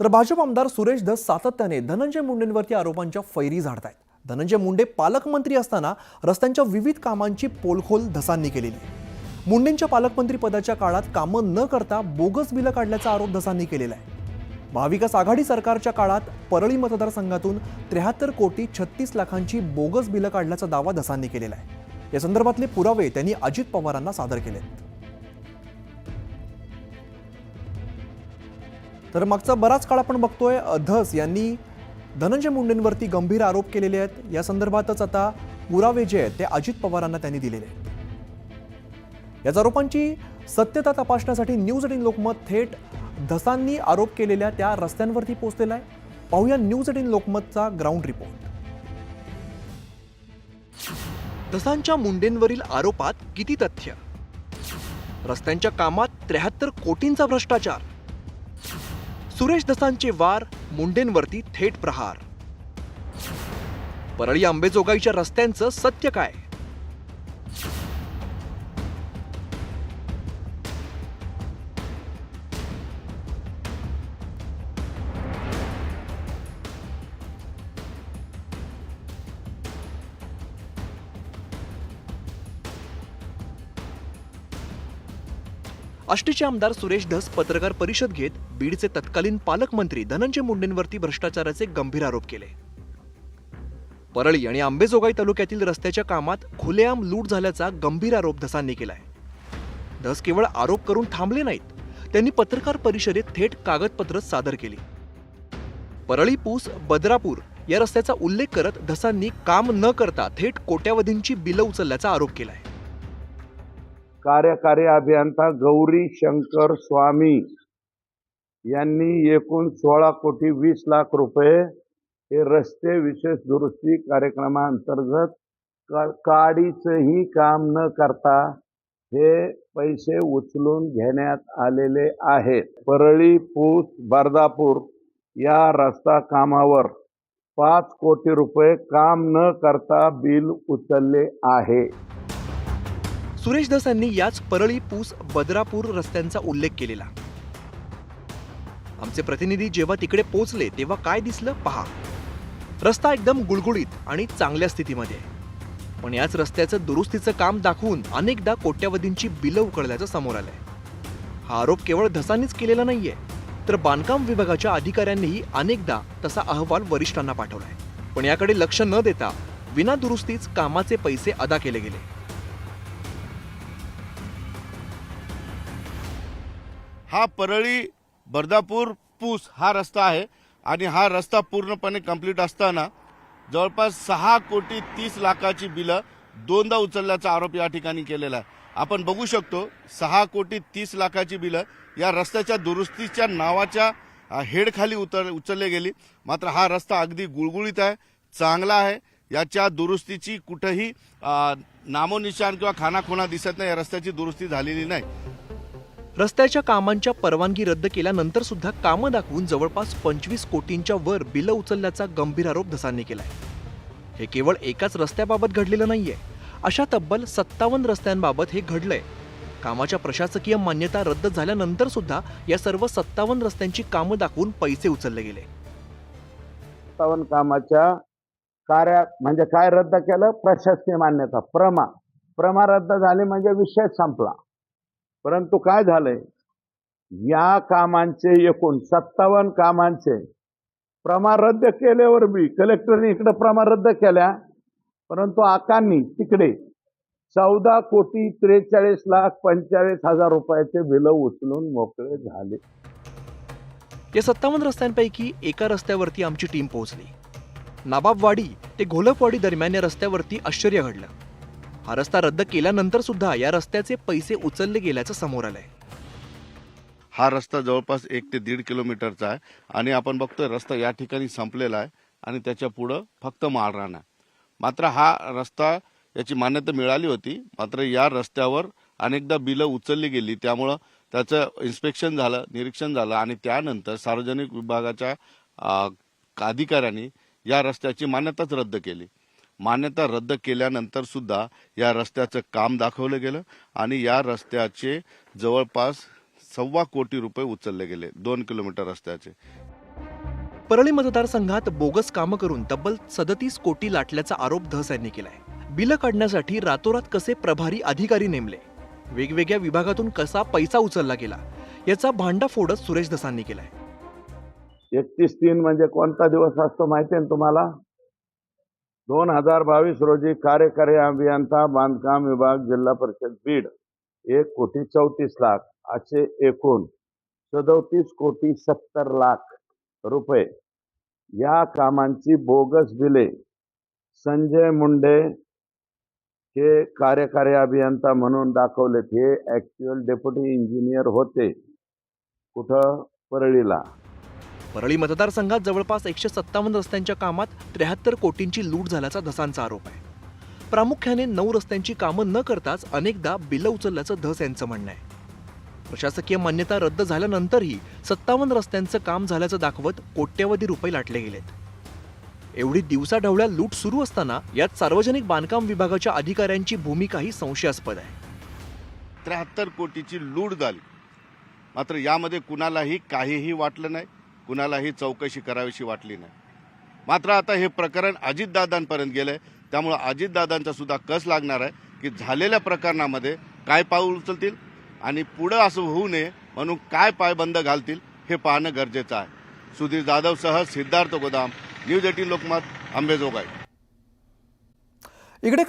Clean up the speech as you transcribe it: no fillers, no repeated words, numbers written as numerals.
तर भाजप आमदार सुरेश धस सातत्याने धनंजय मुंडेंवरती आरोपांच्या फैरी झाडतायत. धनंजय मुंडे पालकमंत्री असताना रस्त्यांच्या विविध कामांची पोलखोल धसांनी केलेली आहे. मुंडेंच्या पालकमंत्री पदाच्या काळात कामं न करता बोगस बिलं काढल्याचा आरोप धसांनी केलेला आहे. महाविकास आघाडी सरकारच्या काळात परळी मतदारसंघातून 73 कोटी 36 लाखांची बोगस बिलं काढल्याचा दावा धसांनी केलेला आहे. या संदर्भातले पुरावे त्यांनी अजित पवारांना सादर केलेत. तर मागचा बराच काळ आपण बघतोय धस यांनी धनंजय मुंडेंवरती गंभीर आरोप केलेले आहेत. या संदर्भातच आता पुरावे जे आहेत ते अजित पवारांना त्यांनी दिलेले आहेत. या आरोपांची सत्यता तपासण्यासाठी न्यूज 18 लोकमत थेट धसांनी आरोप केलेल्या त्या रस्त्यांवरती पोहोचलेला आहे. पाहूया न्यूज 18 लोकमतचा ग्राउंड रिपोर्ट. धसांच्या मुंडेंवरील आरोपात किती तथ्य? रस्त्यांच्या कामात 73 कोटींचा भ्रष्टाचार. सुरेश धसांचे वार, मुंडेंवरती थेट प्रहार. परळी आंबेजोगाईच्या रस्त्यांचं सत्य काय? आष्टीचे आमदार सुरेश धस पत्रकार परिषद घेत बीडचे तत्कालीन पालकमंत्री धनंजय मुंडेंवरती भ्रष्टाचाराचे गंभीर आरोप केले. परळी आणि आंबेजोगाई तालुक्यातील रस्त्याच्या कामात खुलेआम लूट झाल्याचा गंभीर आरोप धसांनी केलाय. धस केवळ आरोप करून थांबले नाहीत, त्यांनी पत्रकार परिषदेत थेट कागदपत्र सादर केली. परळी पूस बदरापूर या रस्त्याचा उल्लेख करत धसांनी काम न करता थेट कोट्यावधींची बिलं उचलल्याचा आरोप केलाय. कार्यकारी अभियंता गौरी शंकर स्वामी यांनी एकूण 16 कोटी 20 लाख रुपये हे रस्ते विशेष दुरुस्ती कार्यक्रमांतर्गत काडीचंही काम न करता हे पैसे उचलून घेण्यात आलेले आहेत. परळी पूस बर्दापूर या रस्ता कामावर 5 कोटी रुपये काम न करता बिल उचलले आहे. सुरेश धस यांनी याच परळी पूस बदरापूर रस्त्यांचा उल्लेख केलेला. आमचे प्रतिनिधी जेव्हा तिकडे पोहोचले तेव्हा काय दिसलं पहा. रस्ता एकदम गुळगुळीत आणि चांगल्या स्थितीमध्ये, पण याच रस्त्याचं दुरुस्तीचं काम दाखवून अनेकदा कोट्यावधींची बिलं उकळल्याचं समोर आलंय. हा आरोप केवळ धसांनीच केलेला नाहीये, तर बांधकाम विभागाच्या अधिकाऱ्यांनीही अनेकदा तसा अहवाल वरिष्ठांना पाठवलाय. पण याकडे लक्ष न देता विना दुरुस्तीच कामाचे पैसे अदा केले गेले. हा परळी बर्दापूर पूस हा रस्ता आहे आणि हा रस्ता पूर्णपणे कंप्लीट असताना जवळपास 6 कोटी 30 लाखाची बिलं दोनदा उचलल्याचा आरोप या ठिकाणी केलेला आहे. आपण बघू शकतो 6 कोटी 30 लाखाची बिलं या रस्त्याच्या दुरुस्तीच्या नावाच्या हेडखाली उचलले गेली. मात्र हा रस्ता अगदी गुळगुळीत आहे, चांगला आहे. याच्या दुरुस्तीची कुठेही नामोनिशान किंवा खानाखुणा दिसत नाही. या रस्त्याची दुरुस्ती झालेली नाही. रस्त्याच्या कामांच्या परवानगी रद्द केल्यानंतर सुद्धा कामं दाखवून जवळपास 25 कोटींच्या वर बिलं उचलल्याचा गंभीर आरोप धसांनी केलाय. हे केवळ एकाच रस्त्याबाबत घडलेलं नाहीये, अशा तब्बल 57 रस्त्यांबाबत हे घडलंय. कामाच्या प्रशासकीय मान्यता रद्द झाल्यानंतर सुद्धा या सर्व 57 रस्त्यांची कामं दाखवून पैसे उचलले गेले. 57 कामाच्या म्हणजे काय रद्द केलं? प्रशासकीय मान्यता प्रमा रद्द झाली म्हणजे विषय संपला. परंतु काय झालंय, या कामांचे एकूण 57 कामांचे प्रमा रद्द केल्यावर बी कलेक्टरने इकडे प्रमा रद्द केल्या, परंतु आकांनी तिकडे 14 कोटी 43 लाख 45 हजार रुपयाचे बिल उचलून मोकळे झाले. या 57 रस्त्यांपैकी एका रस्त्यावरती आमची टीम पोहोचली. नाबाबवाडी ते घोलपवाडी दरम्यान या रस्त्यावरती आश्चर्य घडलं. हा रस्ता रद्द केल्यानंतर सुद्धा या रस्त्याचे पैसे उचलले गेल्याचं समोर आलंय. हा रस्ता जवळपास 1 ते 1.5 किलोमीटरचा आहे आणि आपण बघतोय रस्ता या ठिकाणी संपलेला आहे आणि त्याच्या पुढं फक्त माळरान आहे. मात्र हा रस्ता याची मान्यता मिळाली होती, मात्र या रस्त्यावर अनेकदा बिलं उचलली गेली. त्यामुळं त्याचं इन्स्पेक्शन झालं, निरीक्षण झालं आणि त्यानंतर सार्वजनिक विभागाच्या अधिकाऱ्यांनी या रस्त्याची मान्यताच रद्द केली. मान्यता रद्द केल्यानंतर सुद्धा या रस्त्याचं काम दाखवलं गेलं आणि या रस्त्याचे जवळपास 1.25 कोटी रुपये उचलले गेले 2 किलोमीटर रस्त्याचे. परळी मतदारसंघात बोगस कामं करून तब्बल 37 कोटी लाटल्याचा आरोप धस यांनी केलाय. बिलं काढण्यासाठी रातोरात कसे प्रभारी अधिकारी नेमले, वेगवेगळ्या विभागातून कसा पैसा उचलला गेला, याचा भांडाफोडच सुरेश धसांनी केलाय. 31/3 म्हणजे कोणता दिवस असतो माहिती आहे तुम्हाला? 2022 रोजी कार्यकारी अभियंता बांधकाम विभाग जिल्हा परिषद बीड 1,34,00,000 असे एकूण 37,70,00,000 रुपये या कामांची बोगस बिले संजय मुंडे हे कार्यकारी अभियंता म्हणून दाखवलेत. हे ऍक्च्युअल डेप्युटी इंजिनियर होते. कुठं? परळीला. परळी मतदारसंघात जवळपास 157 रस्त्यांच्या कामात 73 कोटींची लूट झाल्याचा धसांचा आरोप आहे. प्रामुख्याने 9 रस्त्यांची कामं न करताच अनेकदा बिलं उचलल्याचं धस यांचं म्हणणं आहे. प्रशासकीय मान्यता रद्द झाल्यानंतरही 57 रस्त्यांचं काम झाल्याचं दाखवत कोट्यवधी रुपये लाटले गेलेत. एवढी दिवसाढवळ्या लूट सुरू असताना यात सार्वजनिक बांधकाम विभागाच्या अधिकाऱ्यांची भूमिकाही संशयास्पद आहे. 73 कोटीची लूट झाली, मात्र यामध्ये कुणालाही काहीही वाटलं नाही, कुणालाही चौकशी करावीशी वाटली नाही. मात्र आता हे प्रकरण अजितदादांपर्यंत गेलंय, त्यामुळे अजितदादांचा सुद्धा कस लागणार आहे की झालेल्या प्रकरणामध्ये काय पाऊल उचलतील आणि पुढं असं होऊ नये म्हणून काय पायबंद घालतील हे पाहणं गरजेचं आहे. सुधीर जाधवसह सिद्धार्थ गोदाम, न्यूज 18 लोकमत, अंबेजोगाई. इकडे